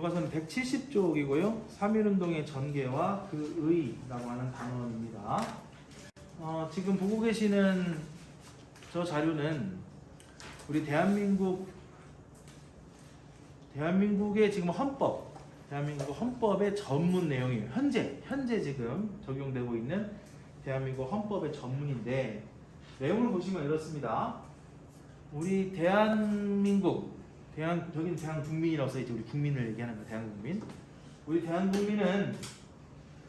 교과서는 170쪽이고요. 3.1운동의 전개와 그 의라고 하는 단원입니다. 지금 보고 계시는 저 자료는 우리 대한민국의 지금 대한민국 헌법의 전문 내용이에요. 현재 지금 적용되고 있는 대한민국 헌법의 전문인데, 내용을 보시면 이렇습니다. 우리 여기는 대한국민이라고 써있죠. 우리 국민을 얘기하는 거예요. 대한국민. 우리 대한국민은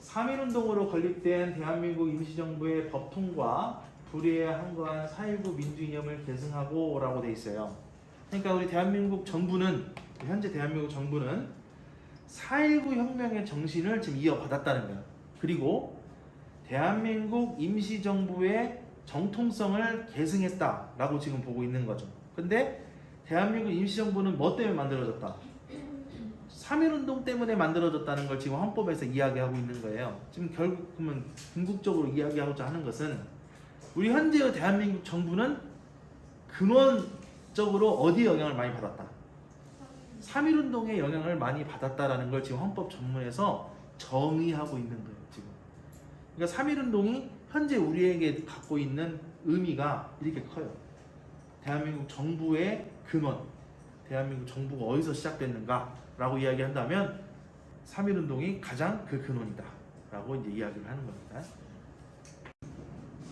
3.1운동으로 건립된 대한민국 임시정부의 법통과 불의에 항거한 4.19 민주이념을 계승하고 라고 돼 있어요. 그러니까 우리 대한민국 정부는, 현재 대한민국 정부는 4.19 혁명의 정신을 지금 이어받았다는 거예요. 그리고 대한민국 임시정부의 정통성을 계승했다라고 지금 보고 있는 거죠. 근데 대한민국 임시정부는 뭐 때문에 만들어졌다? 3.1운동 때문에 만들어졌다는 걸 지금 헌법에서 이야기하고 있는 거예요. 지금 결국은 궁극적으로 이야기하고자 하는 것은, 우리 현재의 대한민국 정부는 근원적으로 어디에 영향을 많이 받았다? 3.1운동의 영향을 많이 받았다라는 걸 지금 헌법 전문에서 정의하고 있는 거예요. 지금. 그러니까 3.1운동이 현재 우리에게 갖고 있는 의미가 이렇게 커요. 대한민국 정부의 근원, 대한민국 정부가 어디서 시작됐는가 라고 이야기한다면 3.1운동이 가장 그 근원이다 라고 이제 이야기를 하는 겁니다.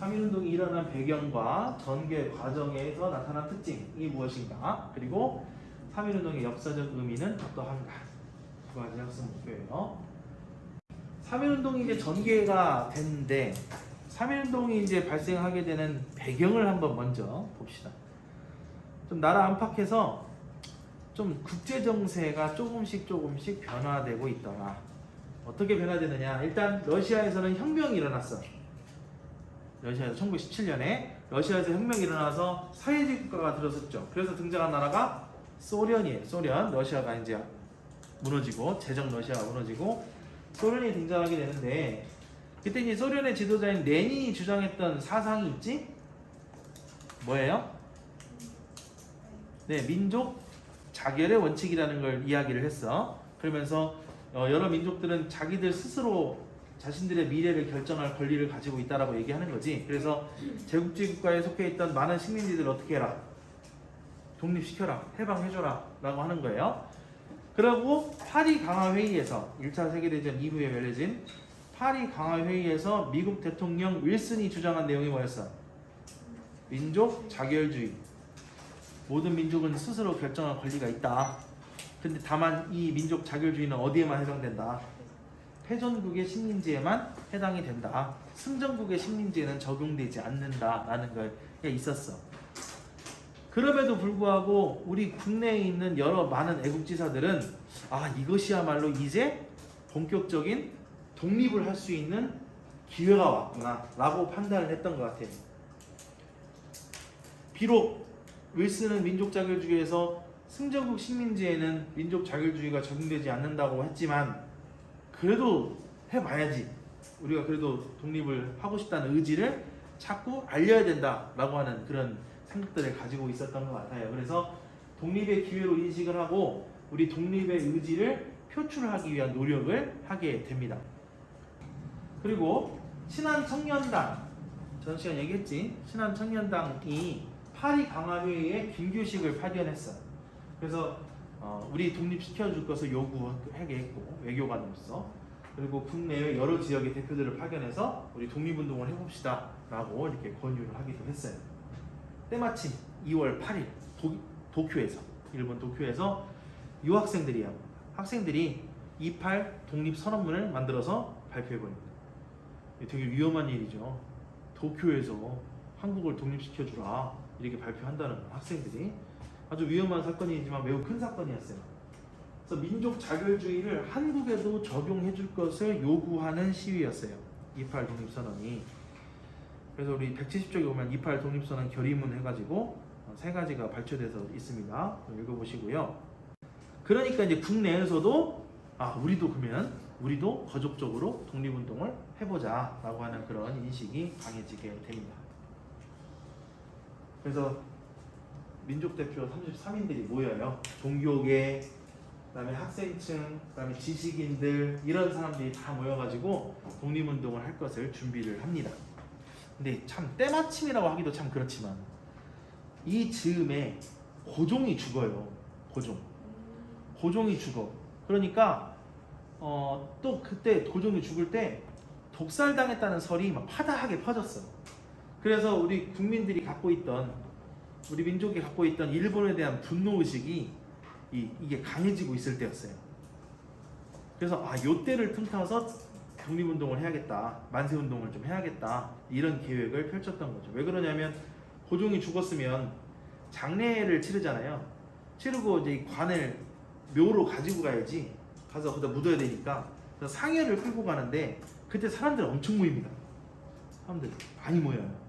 3.1운동이 일어난 배경과 전개 과정에서 나타난 특징이 무엇인가, 그리고 3.1운동의 역사적 의미는 어떠한가, 두 가지 학습 목표예요. 3.1운동이 이제 전개가 됐는데, 3.1운동이 이제 발생하게 되는 배경을 한번 먼저 봅시다. 좀 나라 안팎에서 좀 국제 정세가 조금씩 변화되고 있더라. 어떻게 변화되느냐? 일단 러시아에서는 혁명이 일어났어. 러시아에서 1917년에 러시아에서 혁명이 일어나서 사회주의 국가가 들어섰죠. 그래서 등장한 나라가 소련이에요. 소련. 러시아가 이제 무너지고, 제정 러시아가 무너지고 소련이 등장하게 되는데, 그때 이제 소련의 지도자인 레닌이 주장했던 사상이 있지? 뭐예요? 네, 민족 자결의 원칙이라는 걸 이야기를 했어. 그러면서 여러 민족들은 자기들 스스로 자신들의 미래를 결정할 권리를 가지고 있다라고 얘기하는 거지. 그래서 제국주의 국가에 속해 있던 많은 식민지들 어떻게 해라? 독립시켜라, 해방해줘라 라고 하는 거예요. 그리고 파리 강화회의에서, 1차 세계대전 이후에 열려진 파리 강화회의에서 미국 대통령 윌슨이 주장한 내용이 뭐였어? 민족 자결주의. 모든 민족은 스스로 결정할 권리가 있다. 근데 다만 이 민족 자결주의는 어디에만 해당된다? 패전국의 식민지에만 해당이 된다. 승전국의 식민지에는 적용되지 않는다라는 게 있었어. 그럼에도 불구하고 우리 국내에 있는 여러 많은 애국지사들은 이것이야말로 이제 본격적인 독립을 할 수 있는 기회가 왔구나 라고 판단을 했던 것 같아요. 비록 윌슨은 민족 자결주의에서 승전국 식민지에는 민족 자결주의가 적용되지 않는다고 했지만, 그래도 해봐야지, 우리가 그래도 독립을 하고 싶다는 의지를 자꾸 알려야 된다라고 하는 그런 생각들을 가지고 있었던 것 같아요. 그래서 독립의 기회로 인식을 하고 우리 독립의 의지를 표출하기 위한 노력을 하게 됩니다. 그리고 신한청년당, 전 시간 얘기했지? 신한청년당이 파리 강화회의에 김규식을 파견했어. 그래서 우리 독립시켜줄 것을 요구하게 했고, 외교관으로서. 그리고 국내의 여러 지역의 대표들을 파견해서 우리 독립운동을 해봅시다 라고 이렇게 권유를 하기도 했어요. 때마침 2월 8일 도쿄에서, 일본 도쿄에서 유학생들이 28 독립선언문을 만들어서 발표해버립니다. 되게 위험한 일이죠. 도쿄에서 한국을 독립시켜주라 이렇게 발표한다는 학생들이. 아주 위험한 사건이지만 매우 큰 사건이었어요. 그래서 민족 자결주의를 한국에도 적용해줄 것을 요구하는 시위였어요. 28 독립선언이. 그래서 우리 170쪽에 보면 28 독립선언 결의문 해가지고 세 가지가 발표돼서 있습니다. 읽어보시고요. 그러니까 이제 국내에서도 우리도 거족적으로 독립운동을 해보자 라고 하는 그런 인식이 강해지게 됩니다. 그래서 민족대표 33인들이 모여요. 종교계, 그다음에 학생층, 그다음에 지식인들 이런 사람들이 다 모여가지고 독립운동을 할 것을 준비를 합니다. 근데 참 때마침이라고 하기도 참 그렇지만 이 즈음에 고종이 죽어요. 고종이 죽어. 그러니까 또 그때 고종이 죽을 때 독살당했다는 설이 막 파다하게 퍼졌어요. 그래서 우리 국민들이 갖고 있던, 우리 민족이 갖고 있던 일본에 대한 분노 의식이 이게 강해지고 있을 때였어요. 그래서 요 때를 틈타서 독립운동을 해야겠다, 만세운동을 좀 해야겠다, 이런 계획을 펼쳤던 거죠. 왜 그러냐면 고종이 죽었으면 장례를 치르잖아요. 치르고 이제 관을 묘로 가지고 가야지, 가서 거기다 묻어야 되니까. 그래서 상여를 끌고 가는데 그때 사람들 엄청 모입니다. 사람들 많이 모여요.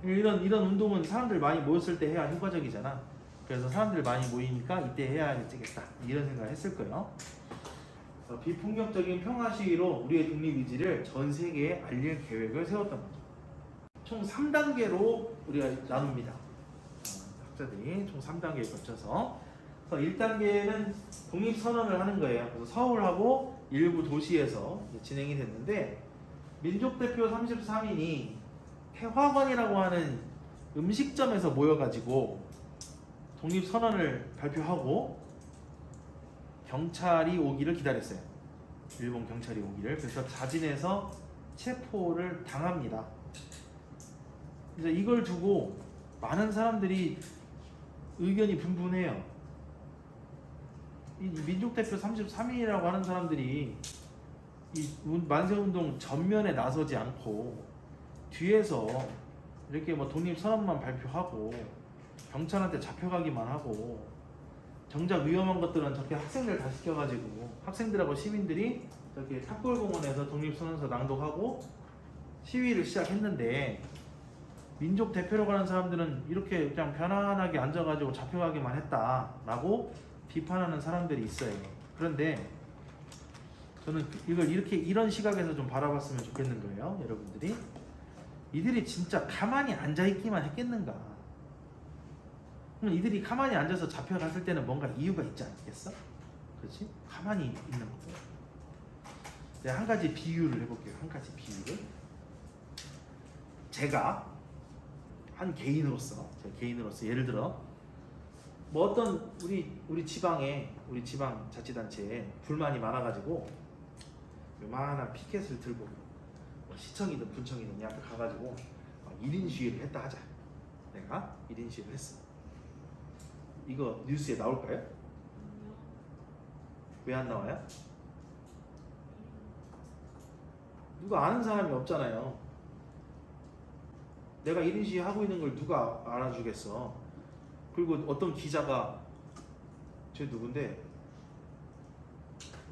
이런 운동은 사람들 많이 모였을 때 해야 효과적이잖아. 그래서 사람들 많이 모이니까 이때 해야겠다, 이런 생각을 했을 거예요. 비폭력적인 평화 시위로 우리의 독립 의지를 전 세계에 알릴 계획을 세웠던 거죠. 총 3단계로 우리가 나눕니다. 학자들이 총 3단계에 거쳐서 1단계는 독립선언을 하는 거예요. 그래서 서울하고 일부 도시에서 진행이 됐는데, 민족대표 33인이 태화관이라고 하는 음식점에서 모여가지고 독립선언을 발표하고 경찰이 오기를 기다렸어요. 일본 경찰이 오기를. 그래서 자진해서 체포를 당합니다. 그래서 이걸 두고 많은 사람들이 의견이 분분해요. 이 민족대표 33인이라고 하는 사람들이 이 만세운동 전면에 나서지 않고 뒤에서 이렇게 뭐 독립선언만 발표하고 경찰한테 잡혀가기만 하고, 정작 위험한 것들은 저렇게 학생들 다 시켜가지고 학생들하고 시민들이 저렇게 탑골공원에서 독립선언서 낭독하고 시위를 시작했는데, 민족 대표라고 하는 사람들은 이렇게 그냥 편안하게 앉아가지고 잡혀가기만 했다라고 비판하는 사람들이 있어요. 그런데 저는 이걸 이런 시각에서 좀 바라봤으면 좋겠는 거예요. 여러분들이 이들이 진짜 가만히 앉아있기만 했겠는가? 그럼 이들이 가만히 앉아서 잡혀갔을 때는 뭔가 이유가 있지 않겠어? 그렇지? 가만히 있는 거. 내가 한 가지 비유를 해볼게요. 한 가지 비유를. 제가 개인으로서 예를 들어 뭐 어떤 우리 지방 자치단체에 불만이 많아가지고 요만한 피켓을 들고 뭐 시청이든 군청이든 내 앞에 가가지고 1인 시위를 했다 하자. 내가 1인 시위를 했어. 이거 뉴스에 나올까요? 왜 안 나와요? 누가 아는 사람이 없잖아요. 내가 1인 시위 하고 있는 걸 누가 알아주겠어. 그리고 어떤 기자가, 쟤 누군데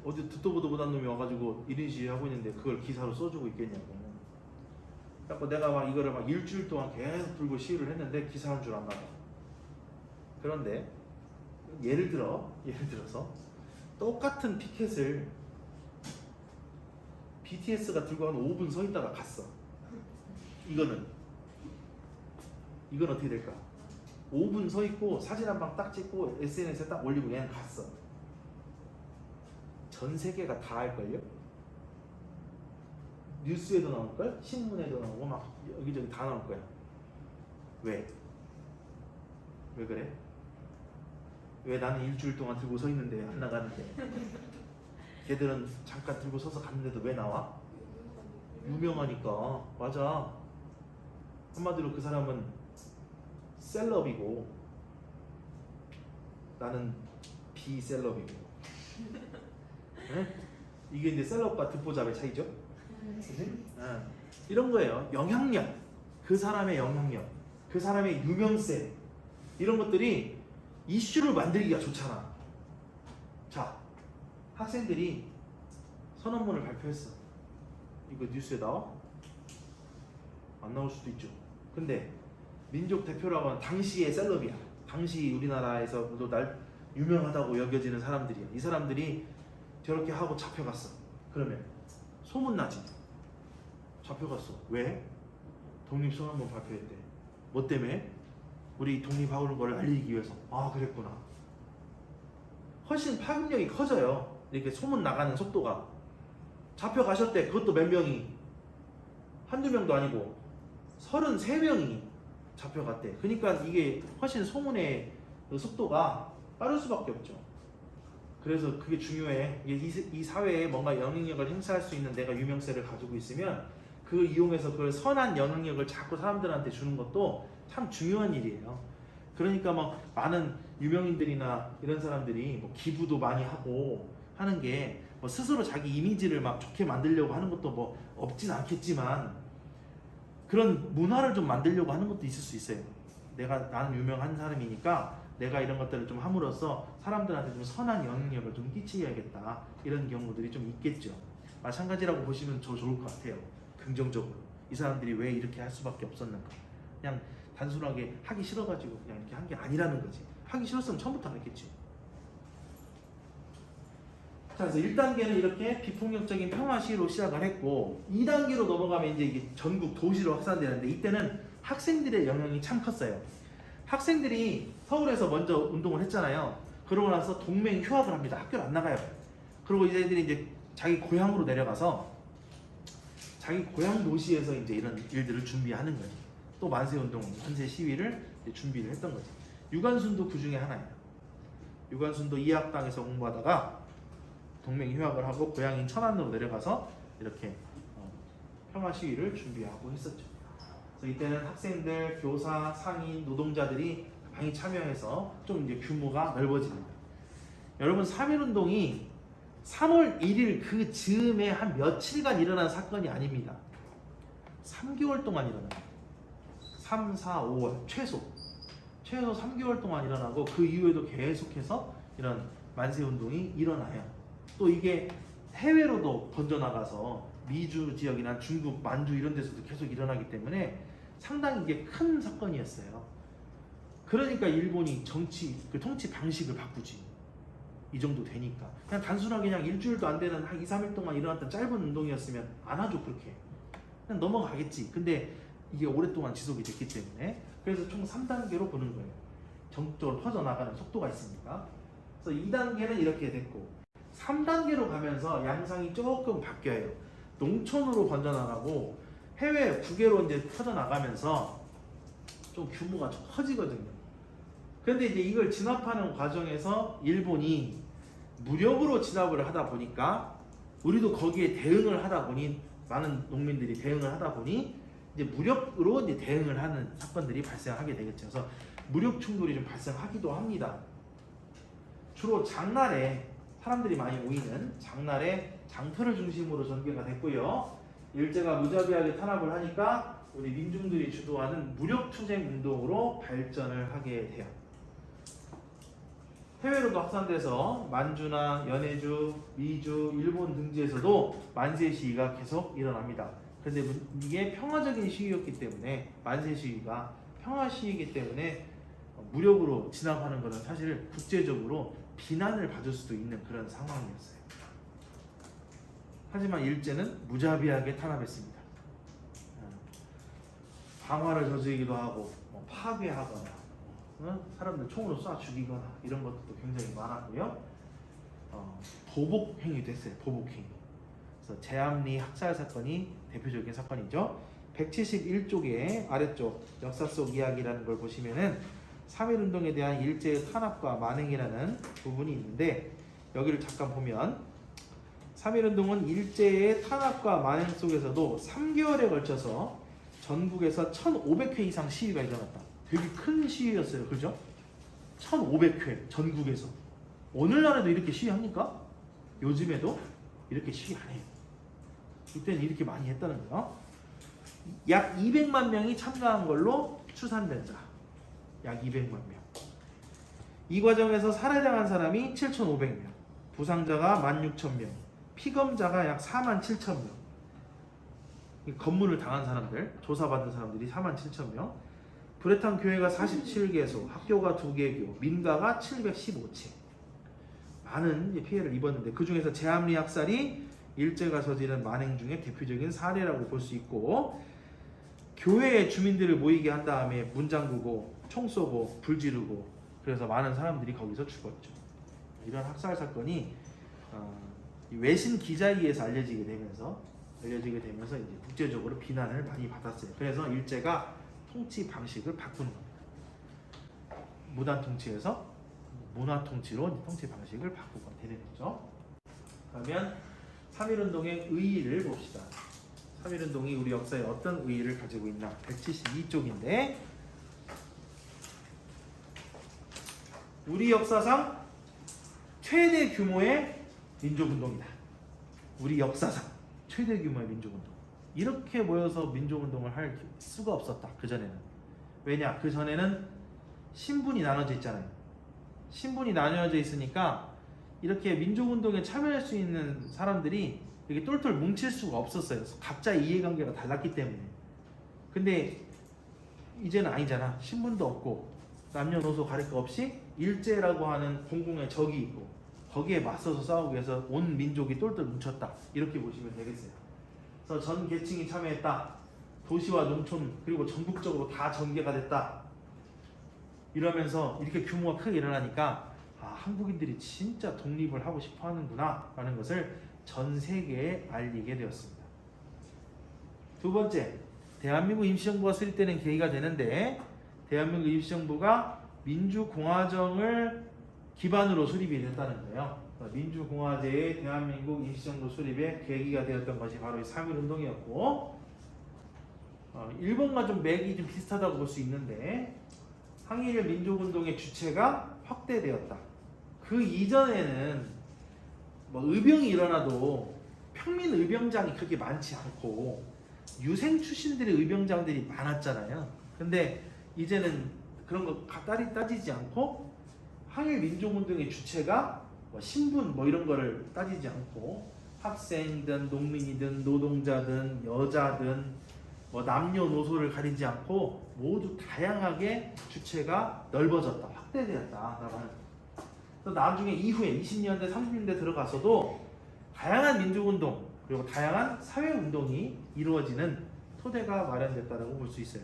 어디 듣도 보도 못한 놈이 와가지고 1인 시위 하고 있는데 그걸 기사로 써주고 있겠냐고. 그래서 내가 막 이거를 막 일주일 동안 계속 들고 시위를 했는데 기사한 줄 안 나가. 그런데 예를 들어서 똑같은 피켓을 BTS가 들고 한 5분 서 있다가 갔어. 이건 어떻게 될까? 5분 서 있고 사진 한 방 딱 찍고 SNS에 딱 올리고 얘는 갔어. 전 세계가 다 알걸요? 뉴스에도 나올걸? 신문에도 나오고 막 여기저기 다 나올 거야. 왜 그래? 왜 나는 일주일 동안 들고 서 있는데 안 나가는데 걔들은 잠깐 들고 서서 갔는데도 왜 나와? 유명하니까. 맞아. 한마디로 그 사람은 셀럽이고 나는 비셀럽이고. 네? 이게 이제 셀럽과 듣보잡의 차이죠. 그치? 이런 거예요. 영향력, 그 사람의 영향력, 그 사람의 유명세, 이런 것들이 이슈를 만들기가 좋잖아. 자, 학생들이 선언문을 발표했어. 이거 뉴스에 나와? 안 나올 수도 있죠. 근데 민족 대표라고 하는 당시의 셀럽이야. 당시 우리나라에서도 날 유명하다고 여겨지는 사람들이야. 이 사람들이 저렇게 하고 잡혀갔어. 그러면 소문나지. 잡혀갔어. 왜? 독립선언문 발표했대. 뭐 때문에? 우리 독립하는 걸 알리기 위해서. 아, 그랬구나. 훨씬 파급력이 커져요. 이렇게 소문 나가는 속도가. 잡혀가셨대. 그것도 몇 명이. 한두 명도 아니고 33명이 잡혀갔대. 그러니까 이게 훨씬 소문의 그 속도가 빠를 수밖에 없죠. 그래서 그게 중요해. 이 사회에 뭔가 영향력을 행사할 수 있는 내가 유명세를 가지고 있으면 그 이용해서 그 선한 영향력을 자꾸 사람들한테 주는 것도 참 중요한 일이에요. 그러니까 막 많은 유명인들이나 이런 사람들이 뭐 기부도 많이 하고 하는 게 뭐 스스로 자기 이미지를 막 좋게 만들려고 하는 것도 뭐 없진 않겠지만 그런 문화를 좀 만들려고 하는 것도 있을 수 있어요. 나는 유명한 사람이니까 내가 이런 것들을 좀 함으로써 사람들한테 좀 선한 영향력을 좀 끼쳐야겠다. 이런 경우들이 좀 있겠죠. 마찬가지라고 보시면 더 좋을 것 같아요. 긍정적으로. 이 사람들이 왜 이렇게 할 수밖에 없었는가. 그냥 단순하게 하기 싫어가지고 그냥 이렇게 한 게 아니라는 거지. 하기 싫었으면 처음부터 안 했겠지. 자, 그래서 1단계는 이렇게 비폭력적인 평화 시위로 시작을 했고 2단계로 넘어가면 이제 이게 전국 도시로 확산되는데 이때는 학생들의 영향이 참 컸어요. 학생들이 서울에서 먼저 운동을 했잖아요. 그러고 나서 동맹 휴학을 합니다. 학교를 안 나가요. 그리고 이제들이 이제 자기 고향으로 내려가서 자기 고향 도시에서 이제 이런 일들을 준비하는 거예요. 또 만세운동, 만세 시위를 준비를 했던 거지. 유관순도 그 중에 하나예요. 유관순도 이학당에서 공부하다가 동맹 휴학을 하고 고향인 천안으로 내려가서 이렇게 평화 시위를 준비하고 했었죠. 그래서 이때는 학생들, 교사, 상인, 노동자들이 많이 참여해서 좀 이제 규모가 넓어집니다. 여러분 3.1운동이 3월 1일 그 즈음에 한 며칠간 일어난 사건이 아닙니다. 3개월 동안 일어나요. 3, 4, 5월 최소 3개월 동안 일어나고 그 이후에도 계속해서 이런 만세운동이 일어나요. 또 이게 해외로도 번져나가서 미주 지역이나 중국, 만주 이런 데서도 계속 일어나기 때문에 상당히 이게 큰 사건이었어요. 그러니까 일본이 그 통치 방식을 바꾸지. 이 정도 되니까. 그냥 단순하게 그냥 일주일도 안 되는 한 2, 3일 동안 일어났던 짧은 운동이었으면 안 하죠, 그렇게. 그냥 넘어가겠지. 근데 이게 오랫동안 지속이 됐기 때문에 그래서 총 3단계로 보는 거예요. 전국적으로 퍼져나가는 속도가 있으니까. 그래서 2단계는 이렇게 됐고 3단계로 가면서 양상이 조금 바뀌어요. 농촌으로 번져나가고 해외 국외로 이제 퍼져나가면서 좀 규모가 좀 커지거든요. 그런데 이제 이걸 진압하는 과정에서 일본이 무력으로 진압을 하다 보니까 우리도 거기에 대응을 하다 보니 많은 농민들이 대응을 하다 보니 이제 무력으로 이제 대응을 하는 사건들이 발생하게 되겠죠. 그래서 무력 충돌이 좀 발생하기도 합니다. 주로 장날에 사람들이 많이 모이는 장날에 장터를 중심으로 전개가 됐고요. 일제가 무자비하게 탄압을 하니까 우리 민중들이 주도하는 무력투쟁 운동으로 발전을 하게 돼요. 해외로도 확산돼서 만주나 연해주, 미주, 일본 등지에서도 만세 시위가 계속 일어납니다. 그런데 이게 평화적인 시위였기 때문에 만세 시위가 평화 시위이기 때문에 무력으로 진압하는 것은 사실 국제적으로 비난을 받을 수도 있는 그런 상황이었어요. 하지만 일제는 무자비하게 탄압했습니다. 방화를 저지르기도 하고 파괴하거나 사람들 총으로 쏴 죽이거나 이런 것도 굉장히 많았고요. 보복행위도 했어요. 보복행위. 그래서 제암리 학살 사건이 대표적인 사건이죠. 171쪽의 아래쪽 역사 속 이야기라는 걸 보시면은 3.1운동에 대한 일제의 탄압과 만행이라는 부분이 있는데 여기를 잠깐 보면 3.1운동은 일제의 탄압과 만행 속에서도 3개월에 걸쳐서 전국에서 1,500회 이상 시위가 일어났다. 되게 큰 시위였어요. 그죠? 1,500회 전국에서. 오늘날에도 이렇게 시위합니까? 요즘에도 이렇게 시위 안 해요. 이때는 이렇게 많이 했다는 거예요. 약 200만 명이 참가한 걸로 추산된다. 약 200만 명. 이 과정에서 살해당한 사람이 7,500명, 부상자가 16,000명, 피검자가 약 47,000명. 검문을 당한 사람들, 조사받은 사람들이 47,000명. 불에탄 교회가 47개소, 학교가 2개교, 민가가 715채. 많은 피해를 입었는데 그 중에서 제암리 학살이 일제가 저지른 만행 중에 대표적인 사례라고 볼 수 있고 교회에 주민들을 모이게 한 다음에 문 잠그고 총 쏘고 불 지르고 그래서 많은 사람들이 거기서 죽었죠. 이런 학살 사건이 이 외신 기자에 의해서 알려지게 되면서 이제 국제적으로 비난을 많이 받았어요. 그래서 일제가 통치 방식을 바꾼 겁니다. 무단 통치에서 문화 통치로 통치 방식을 바꾸게 되는 거죠. 그러면 3.1운동의 의의를 봅시다. 3.1운동이 우리 역사에 어떤 의의를 가지고 있나? 172쪽인데 우리 역사상 최대 규모의 민족운동이다. 우리 역사상 최대 규모의 민족운동. 이렇게 모여서 민족운동을 할 수가 없었다. 그전에는. 왜냐? 그전에는 신분이 나눠져 있잖아요. 신분이 나뉘어져 있으니까 이렇게 민족운동에 참여할 수 있는 사람들이 이렇게 똘똘 뭉칠 수가 없었어요. 각자의 이해관계가 달랐기 때문에. 근데 이제는 아니잖아. 신분도 없고 남녀노소 가릴 거 없이 일제라고 하는 공공의 적이 있고 거기에 맞서서 싸우기 위해서 온 민족이 똘똘 뭉쳤다. 이렇게 보시면 되겠어요. 그래서 전 계층이 참여했다. 도시와 농촌 그리고 전국적으로 다 전개가 됐다. 이러면서 이렇게 규모가 크게 일어나니까 한국인들이 진짜 독립을 하고 싶어 하는구나 라는 것을 전 세계에 알리게 되었습니다. 두 번째, 대한민국 임시정부가 수립되는 계기가 되는데 대한민국 임시정부가 민주공화정을 기반으로 수립이 됐다는 거예요. 민주공화제의 대한민국 임시정부 수립의 계기가 되었던 것이 바로 이 3.1운동이었고 일본과 좀 맥이 좀 비슷하다고 볼 수 있는데 항일 민족운동의 주체가 확대되었다. 그 이전에는 의병이 일어나도 평민 의병장이 그렇게 많지 않고 유생 출신들의 의병장들이 많았잖아요. 근데 이제는 그런 거 따지지 않고 항일 민족운동의 주체가 신분 이런 거를 따지지 않고 학생이든 농민이든 노동자든 여자든 남녀노소를 가리지 않고 모두 다양하게 주체가 넓어졌다, 확대되었다. 그래서 나중에 이후에 20년대, 30년대 들어가서도 다양한 민족운동 그리고 다양한 사회운동이 이루어지는 토대가 마련됐다고 볼 수 있어요.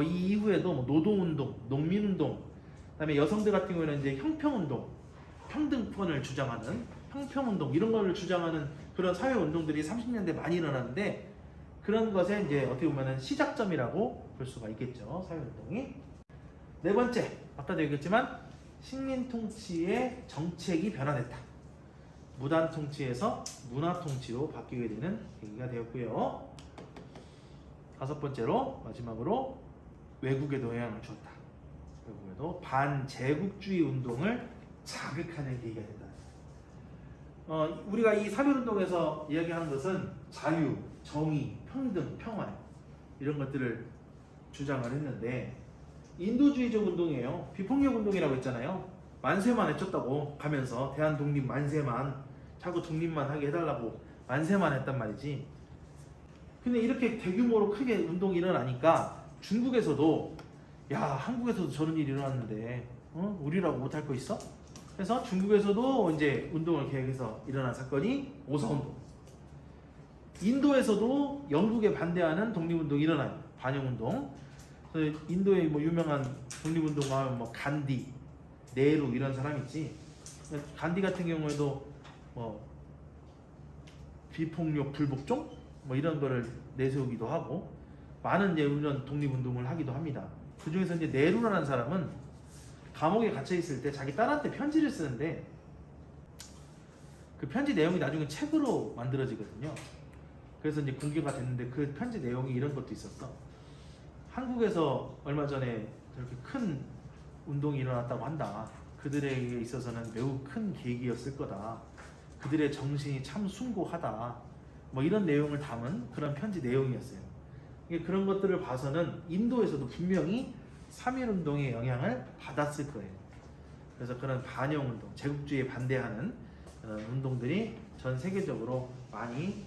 이 이후에도 노동운동, 농민운동, 그다음에 여성들 같은 경우에는 이제 형평운동, 평등권을 주장하는 형평운동 이런 거를 주장하는 그런 사회운동들이 30년대 많이 일어나는데 그런 것에 이제 어떻게 보면은 시작점이라고 볼 수가 있겠죠. 사회운동이. 네 번째, 아까도 얘기했지만 식민통치의 정책이 변화됐다. 무단통치에서 문화통치로 바뀌게 되는 계기가 되었고요. 다섯 번째로 마지막으로 외국에도 영향을 주었다. 외국에도 반제국주의 운동을 자극하는 계기가 된다. 우리가 이 3.1운동에서 이야기하는 것은 자유, 정의, 평등, 평화 이런 것들을 주장을 했는데 인도주의적 운동이에요. 비폭력 운동이라고 했잖아요. 만세만 해쳤다고 가면서 대한독립 만세만 자꾸 독립만 하게 해달라고 만세만 했단 말이지. 근데 이렇게 대규모로 크게 운동이 일어나니까 중국에서도 야 한국에서도 저런 일이 일어났는데 우리라고 못할 거 있어? 그래서 중국에서도 이제 운동을 계획해서 일어난 사건이 오사운동. 인도에서도 영국에 반대하는 독립운동이 일어나요. 반영운동. 인도의 유명한 독립운동가 간디, 네루 이런 사람 있지. 간디 같은 경우에도 비폭력 불복종 이런 거를 내세우기도 하고 많은 이제 이런 독립운동을 하기도 합니다. 그 중에서 이제 네루라는 사람은 감옥에 갇혀 있을 때 자기 딸한테 편지를 쓰는데 그 편지 내용이 나중에 책으로 만들어지거든요. 그래서 이제 공개가 됐는데 그 편지 내용이 이런 것도 있었어. 한국에서 얼마 전에 저렇게 큰 운동이 일어났다고 한다. 그들에게 있어서는 매우 큰 계기였을 거다. 그들의 정신이 참 숭고하다. 이런 내용을 담은 그런 편지 내용이었어요. 그런 것들을 봐서는 인도에서도 분명히 3.1운동의 영향을 받았을 거예요. 그래서 그런 반영운동, 제국주의에 반대하는 운동들이 전 세계적으로 많이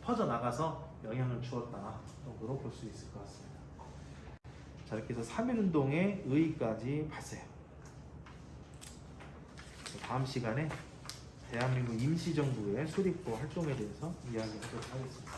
퍼져나가서 영향을 주었다 정도로 볼 수 있을 것 같습니다. 자, 이렇게 해서 3.1운동의 의의까지 봤어요. 다음 시간에 대한민국 임시정부의 수립과 활동에 대해서 이야기하도록 하겠습니다.